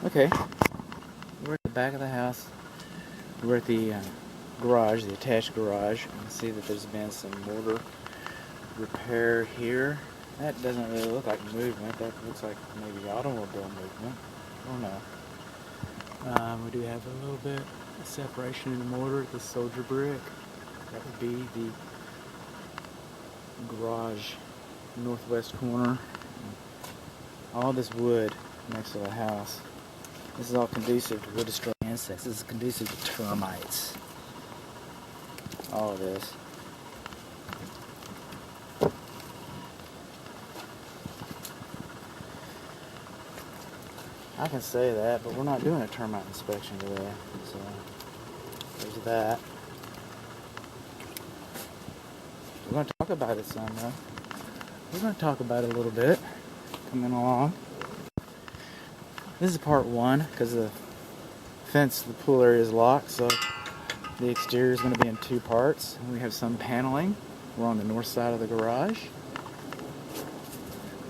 Okay, we're at the back of the house. We're at the garage, the attached garage. You can see that there's been some mortar repair here. That doesn't really look like movement. That looks like maybe automobile movement. Oh no. We do have a little bit of separation in the mortar at the soldier brick. That would be the garage northwest corner. All this wood next to the house. This is all conducive to wood destroying insects. This is conducive to termites. All of this. I can say that, but we're not doing a termite inspection today. So there's that. We're going to talk about it some, though. We're going to talk about it a little bit coming along. This is part one because the fence, the pool area is locked, so the exterior is going to be in two parts. We have some paneling. We're on the north side of the garage.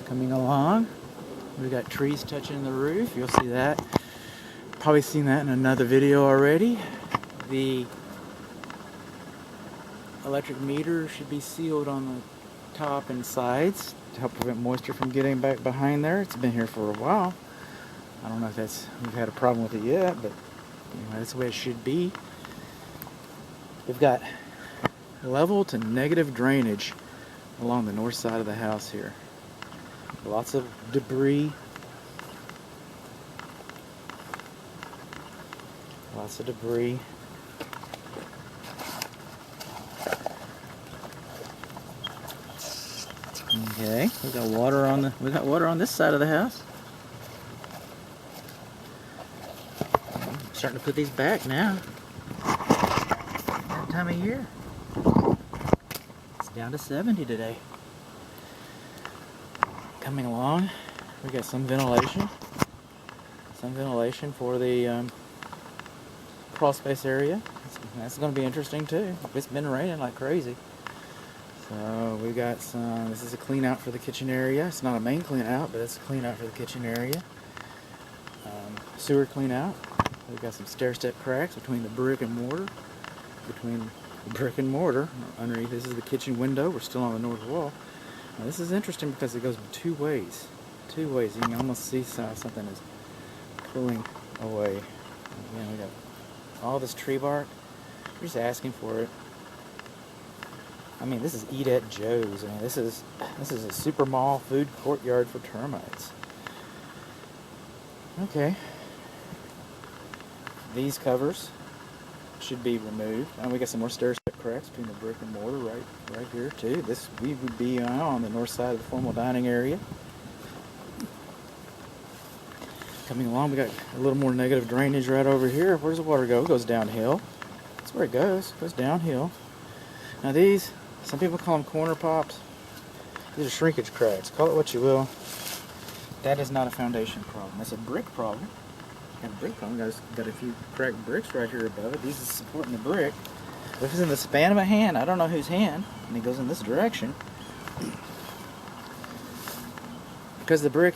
Coming along, we got trees touching the roof. You'll see that. Probably seen that in another video already. The electric meter should be sealed on the top and sides to help prevent moisture from getting back behind there. It's been here for a while. I don't know if we've had a problem with it yet, but anyway, that's the way it should be. We've got level to negative drainage along the north side of the house here. Lots of debris. Lots of debris. Okay, we got water on this side of the house. I'm starting to put these back now. That time of year. It's down to 70 today. Coming along, we got some ventilation. Some ventilation for the crawl space area. That's going to be interesting too. It's been raining like crazy. So we got some, this is a clean out for the kitchen area. It's not a main clean out, but it's a clean out for the kitchen area. Sewer clean out. We've got some stair step cracks between the brick and mortar. Underneath this is the kitchen window. We're still on the north wall. Now this is interesting because it goes two ways. You can almost see something is pulling away. Again, we got all this tree bark. We're just asking for it. I mean, this is Eat at Joe's. I mean, this is a super mall food courtyard for termites. Okay. These covers should be removed. And we got some more stair step cracks between the brick and mortar right here too. We would be on the north side of the formal dining area. Coming along, we got a little more negative drainage right over here. Where does the water go? It goes downhill. That's where it goes. It goes downhill. Now these, some people call them corner pops. These are shrinkage cracks. Call it what you will. That is not a foundation problem. That's a brick problem. Got a brick problem. Got a few cracked bricks right here above it. These are supporting the brick. If it's in the span of a hand, I don't know whose hand, and it goes in this direction. Because the brick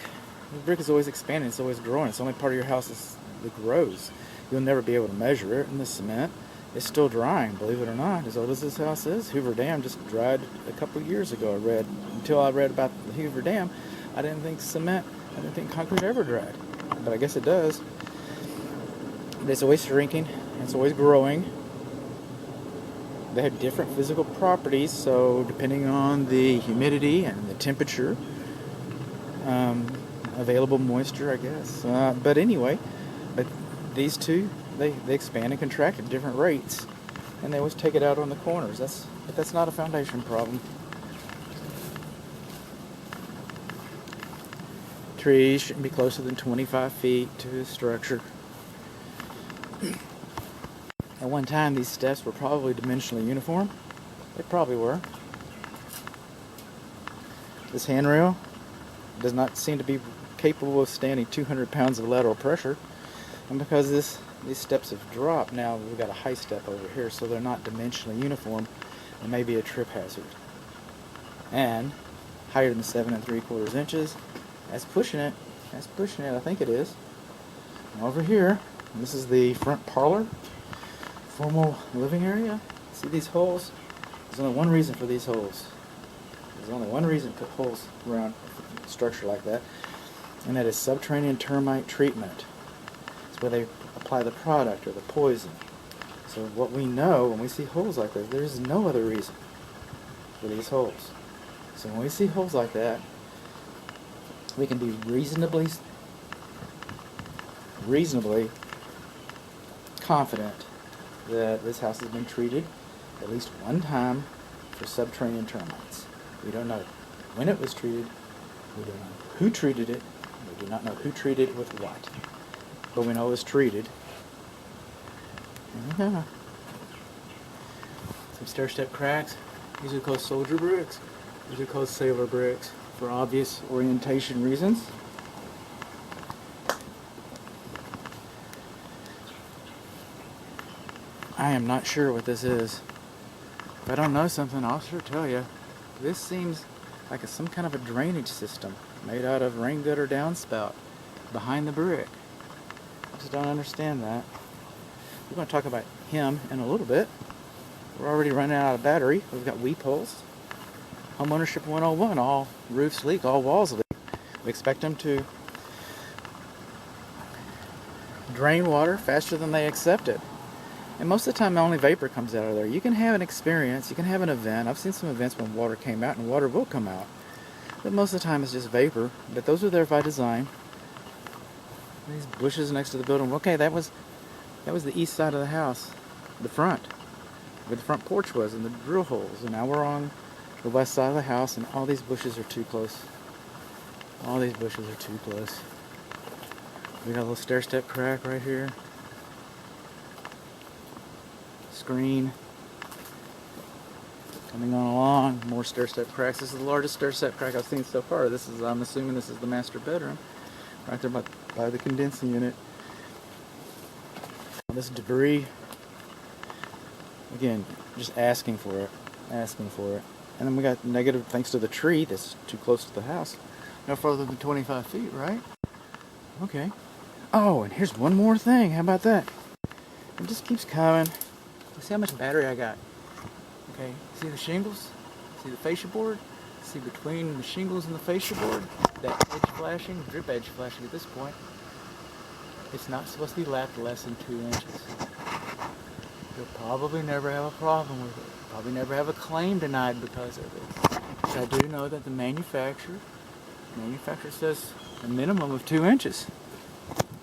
is always expanding. It's always growing. It's the only part of your house that grows. You'll never be able to measure it in the cement. It's still drying, believe it or not. As old as this house is, Hoover Dam just dried a couple of years ago. Until I read about the Hoover Dam, I didn't think concrete ever dried. But I guess it does. It's always shrinking. It's always growing. They have different physical properties, so depending on the humidity and the temperature, available moisture, I guess. But anyway, these two, they expand and contract at different rates, and they always take it out on the corners. But that's not a foundation problem. Trees shouldn't be closer than 25 feet to the structure. At one time, these steps were probably dimensionally uniform. They probably were. This handrail does not seem to be capable of standing 200 pounds of lateral pressure. And because these steps have dropped, now we've got a high step over here, so they're not dimensionally uniform. It may be a trip hazard. And higher than 7 3/4 inches. That's pushing it. I think it is. Over here, this is the front parlor, formal living area. See these holes? There's only one reason for these holes. There's only one reason to put holes around a structure like that, and that is subterranean termite treatment. It's where they apply the product or the poison. So what we know when we see holes like this, there's no other reason for these holes. So when we see holes like that, we can be reasonably confident that this house has been treated at least one time for subterranean termites. We don't know when it was treated, we don't know who treated it, we do not know who treated it with what, but we know it was treated. Yeah. Some stair-step cracks. These are called soldier bricks. These are called sailor bricks for obvious orientation reasons. I am not sure what this is. If I don't know something, I'll sure tell you. This seems like some kind of a drainage system made out of rain gutter downspout behind the brick. I just don't understand that. We're going to talk about him in a little bit. We're already running out of battery. We've got weep holes. Homeownership 101, all roofs leak, all walls leak. We expect them to drain water faster than they accept it. And most of the time, only vapor comes out of there. You can have an experience, you can have an event. I've seen some events when water came out, and water will come out. But most of the time, it's just vapor. But those are there by design. These bushes next to the building. Okay, that was the east side of the house, the front, where the front porch was, and the drill holes. And now we're on the west side of the house, and all these bushes are too close. All these bushes are too close. We got a little stair-step crack right here. Screen coming on along, more stair-step cracks. This is the largest stair-step crack I've seen so far. I'm assuming this is the master bedroom, right there by the condensing unit. This debris, again, just asking for it. And then we got negative thanks to the tree that's too close to the house. No further than 25 feet, right? Okay. Oh, and here's one more thing. How about that? It just keeps coming. See how much battery I got. Okay, see the shingles? See the fascia board? See between the shingles and the fascia board? That edge flashing, drip edge flashing at this point. It's not supposed to be lapped less than 2 inches. You'll probably never have a problem with it. Probably never have a claim denied because of it. But I do know that the manufacturer says a minimum of 2 inches.